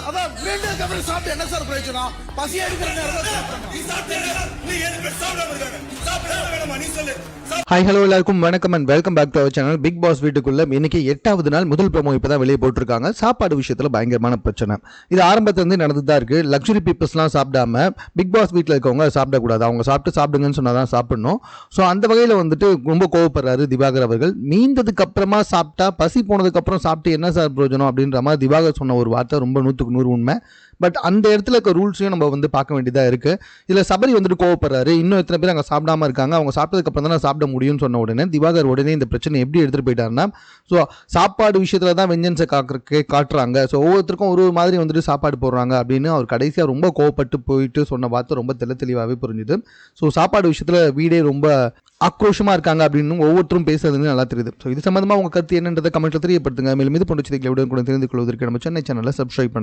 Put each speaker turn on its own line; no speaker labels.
அதான் மீண்டும் அப்புறம் சாப்பிட்டு என்ன சார் பிரயோஜனம்? பசியா
ஹாய் ஹலோ எல்லாருக்கும் வணக்கம் and welcome back to our channel. Bigg Boss வீட்டுக்குள்ள இன்னைக்கு 8வது நாள் முதல் ப்ரோமோ இப்பதான் வெளியே போட்டிருக்காங்க. சாப்பாடு விஷயத்துல பயங்கரமான பிரச்சனை இது ஆரம்பத்துல இருந்து நடந்துதான் இருக்கு. லக்ஸுரி பீப்புள்ஸ்லாம் சாப்பிடாம பிக் பாஸ் வீட்டில் இருக்கவங்க சாப்பிடக்கூடாது, அவங்க சாப்பிடுங்கன்னு சொன்னாதான் சாப்பிடணும். ஸோ அந்த வகையில் வந்துட்டு ரொம்ப கோவப்படுறாரு திவாகர் அவர்கள். மீந்ததுக்கு அப்புறமா சாப்பிட்டா பசி போனதுக்கு அப்புறம் சாப்பிட்டு என்ன சார் பிரயோஜனம் அப்படின்ற மாதிரி திவாகர் சொன்ன ஒரு வார்த்தை ரொம்ப 100க்கு 100 உண்மை. பட் அந்த இடத்துல இருக்க ரூல்ஸையும் நம்ம வந்து பார்க்க வேண்டியதாக இருக்குது. இதில் சபரி வந்துட்டு கோவப்படுறாரு. இன்னும் எத்தனை பேர் அங்கே சாப்பிடாம இருக்காங்க, அவங்க சாப்பிட்டதுக்கு அப்புறம் தான் சாப்பிட முடியும்னு சொன்ன உடனே திவாகர் உடனே இந்த பிரச்சனை எப்படி எடுத்துகிட்டு போயிட்டாருன்னா, ஸோ சாப்பாடு விஷயத்தில் தான் வெஞ்சன்ஸை காட்டுறாங்க. ஸோ ஒவ்வொருத்தருக்கும் ஒரு மாதிரி வந்துட்டு சாப்பாடு போடுறாங்க அப்படின்னு அவர் கடைசியாக ரொம்ப கோவப்பட்டு போயிட்டு சொன்ன வார்த்தை ரொம்ப தெளிவாகவே புரிஞ்சுது. ஸோ சாப்பாடு விஷயத்தில் வீடே ரொம்ப ஆக்ரோஷமாக இருக்காங்க அப்படின்னு ஒவ்வொருத்தரும் பேசுறதுன்னு நல்லா தெரியுது. ஸோ இது சம்மந்தமாக உங்கள் கருத்து என்னன்றதை கமெண்ட்டில் தெரியப்படுத்துங்க. மேலும் இது போன்ற செய்திகளை கூட தெரிந்து கொள்வதற்கு நம்ம சென்னை சேனலில் சப்ஸ்கிரைப் பண்ணுங்கள்.